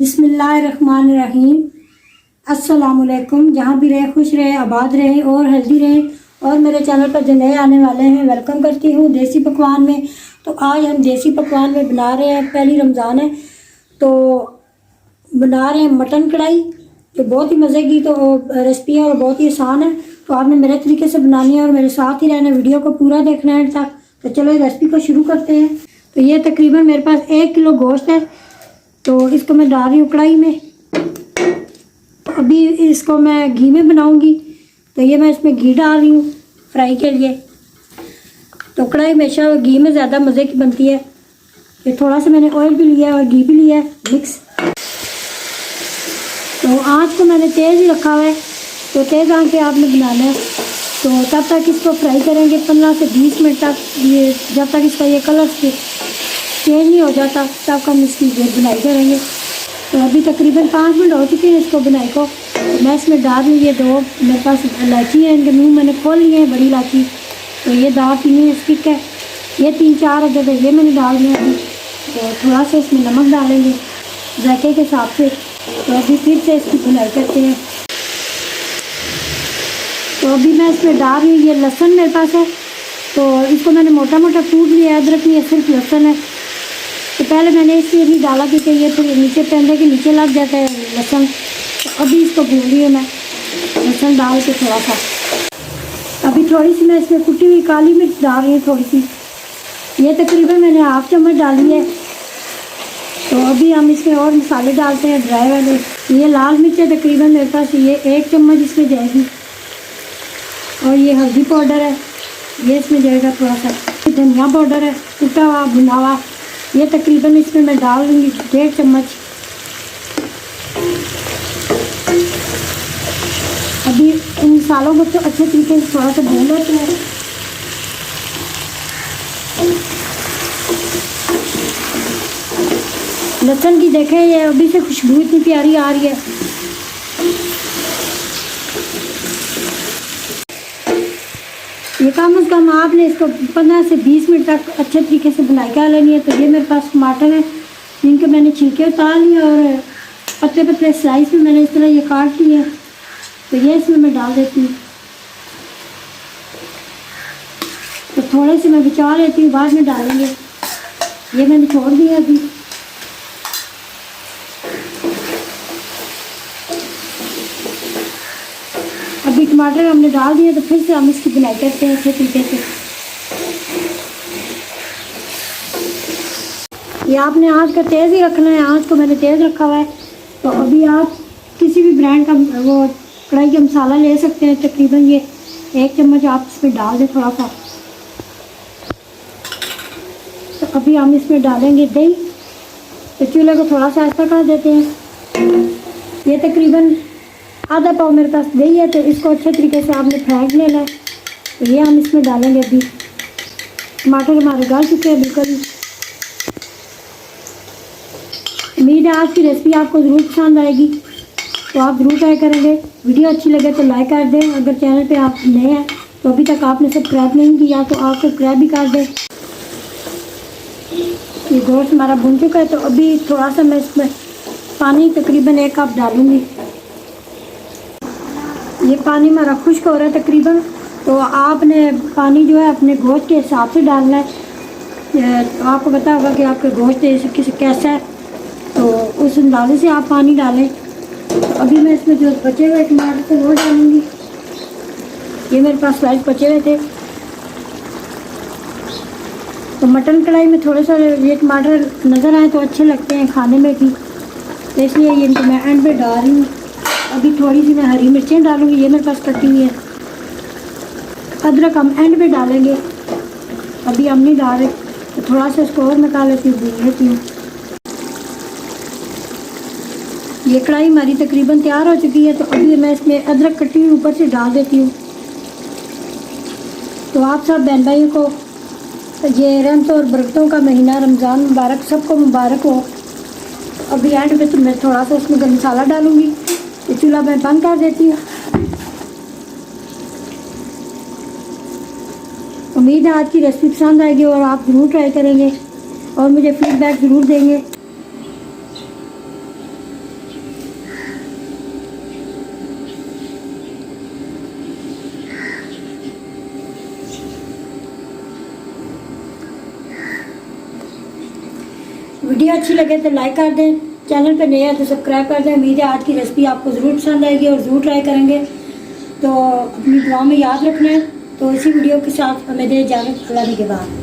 बिस्मिल्लाहिर्रहमानिर्रहीम। अस्सलामुअलैकुम। जहाँ भी रहे खुश रहे, आबाद रहे और हेल्दी रहे। और मेरे चैनल पर जो नए आने वाले हैं वेलकम करती हूँ देसी पकवान में। तो आज हम देसी पकवान में बना रहे हैं, पहली रमज़ान है तो बना रहे हैं मटन कढ़ाई, जो बहुत ही मज़े की तो रेसिपी है और बहुत ही आसान है। तो आपने मेरे तरीके से बनानी है और मेरे साथ ही रहना, वीडियो को पूरा देखना है तक। तो चलो रेसिपी को शुरू करते हैं। तो ये तकरीबन मेरे पास 1 किलो गोश्त है, तो इसको मैं डाल रही हूँ कढ़ाई में। अभी इसको मैं घी में बनाऊंगी, तो ये मैं इसमें घी डाल रही हूँ फ्राई के लिए। तो कढ़ाई हमेशा घी में ज़्यादा मज़े की बनती है। ये थोड़ा सा मैंने ऑयल भी लिया है और घी भी लिया है मिक्स। तो आँच को मैंने तेज़ ही रखा हुआ है, तो तेज़ आँच पे आपने बनाना है। तो तब तक इसको फ्राई करेंगे 15 से 20 मिनट तक, ये जब तक इसका ये कलर चेंज नहीं हो जाता तब हम इसकी बुनाई करेंगे। तो अभी तकरीबन 5 मिनट हो चुके हैं इसको बुनाई को। तो मैं इसमें डाल रही हूँ ये 2 मेरे पास इलायची है, इनके मुँह मैंने खोल लिए हैं, बड़ी इलायची। तो ये दालचीनी स्टिक है, ये 3-4 अदद है, ये मैंने डाल दिया अभी। तो थोड़ा सा इसमें नमक डालेंगे जायके के हिसाब से। तो अभी फिर से इसकी बुनाई करते हैं। तो अभी मैं इसमें डाल रही हूँ ये लहसुन मेरे पास है, तो इसको मैंने मोटा मोटा कूट लिया है। अदरक नहीं है, सिर्फ लहसुन है। तो पहले मैंने इसलिए भी डाला क्योंकि ये थोड़ी नीचे पेंदे के नीचे लग जाता है लहसुन। तो अभी इसको भून रही हूँ मैं लहसुन डाल के थोड़ा सा। अभी थोड़ी सी मैं इसमें कुटी हुई काली मिर्च डाल रही हूँ थोड़ी सी, ये तकरीबन मैंने 1/2 चम्मच डाली है। तो अभी हम इसमें और मसाले डालते हैं ड्राई वाले। ये लाल मिर्च है तकरीबन मेरे पास, ये 1 चम्मच इसमें जाएगी। और ये हल्दी पाउडर है, ये इसमें जाएगा थोड़ा सा। धनिया पाउडर है कुटा हुआ भुना हुआ, ये तकरीबन इसमें मैं डाल दूँगी 1.5 चम्मच। अभी इन मसालों को तो अच्छे तरीके से थोड़ा सा भून लेते हैं। लहसुन की देखें ये अभी से खुशबू इतनी प्यारी आ रही है। ये कम से कम आपने इसको 15 से 20 मिनट तक अच्छे तरीके से बुनाई कर लेनी है। तो ये मेरे पास टमाटर है, जिनके मैंने छिलके उतार लिए और पतले पतले स्लाइस में मैंने इस तरह ये काट लिए हैं। तो ये इसमें मैं डाल देती हूँ। तो थोड़े से मैं बचा लेती हूँ, बाद में डालेंगे। ये मैंने छोड़ दिया अभी। अभी टमाटर हमने डाल दिए, तो फिर से हम इसकी बुनाई करते हैं अच्छे तरीके से। ये आपने आँच का तेज़ ही रखना है, आँच को मैंने तेज़ रखा हुआ है। तो अभी आप किसी भी ब्रांड का वो कढ़ाई का मसाला ले सकते हैं। तकरीबन ये 1 चम्मच आप इसमें डाल दें थोड़ा सा। तो अभी हम इसमें डालेंगे दही। तो चूल्हे को थोड़ा सा ऐसा कर देते हैं। ये तकरीबन आधा पाव मेरे पास दही है, तो इसको अच्छे तरीके से आपने फेंट लेना है। तो ये हम इसमें डालेंगे अभी। टमाटर हमारे गल चुके हैं बिल्कुल। उम्मीद है आज की रेसिपी आपको ज़रूर पसंद आएगी, तो आप ज़रूर ट्राई करेंगे। वीडियो अच्छी लगे तो लाइक कर दें। अगर चैनल पे आप नए हैं तो अभी तक आपने सब्सक्राइब नहीं किया तो आप सब्सक्राइब भी कर दें। ये गोश्त हमारा भुन चुका है, तो अभी थोड़ा सा मैं इसमें पानी तकरीबन 1 कप डालूँगी। ये पानी हमारा खुश्क हो रहा है तकरीबन, तो आपने पानी जो है अपने गोश्त के हिसाब से डालना है। तो आपको पता होगा कि आपके गोश्त कैसा है, तो उस अंदाजे से आप पानी डालें। तो अभी मैं इसमें जो बचे हुए टमाटर थे वो डालूँगी। ये मेरे पास स्लाइस बचे हुए थे। तो मटन कढ़ाई में थोड़े से ये टमाटर नज़र आए तो अच्छे लगते हैं खाने में भी, तो इसलिए ये इनको मैं एंड पे डाल रही हूँ। अभी थोड़ी सी मैं हरी मिर्चें डालूँगी, ये मेरे पास कटी हुई है। अदरक हम एंड पे डालेंगे, अभी हम नहीं डाल रहे। तो थोड़ा सा इसको और निकाल लेती हूँ, भून लेती हूँ। ये कढ़ाई हमारी तकरीबन तैयार हो चुकी है। तो अभी मैं इसमें अदरक कटी हुई ऊपर से डाल देती हूँ। तो आप सब बहन भाइयों को ये रहमत और बरकतों का महीना रमज़ान मुबारक, सबको मुबारक हो। अभी एंड पे तो मैं थोड़ा सा इसमें गरम मसाला डालूँगी। ये चूल्हा मैं बंद कर देती हूँ। उम्मीद है आज की रेसिपी पसंद आएगी और आप ज़रूर ट्राई करेंगे और मुझे फीडबैक ज़रूर देंगे। वीडियो अच्छी लगे तो लाइक कर दें, चैनल पे नए हैं तो सब्सक्राइब कर दें। उम्मीद है आज की रेसिपी आपको ज़रूर पसंद आएगी और ज़रूर ट्राई करेंगे। तो अपनी दुआ में याद रखना है। तो इसी वीडियो के साथ हमें दे इजाज़त, अल्लाह के बाद।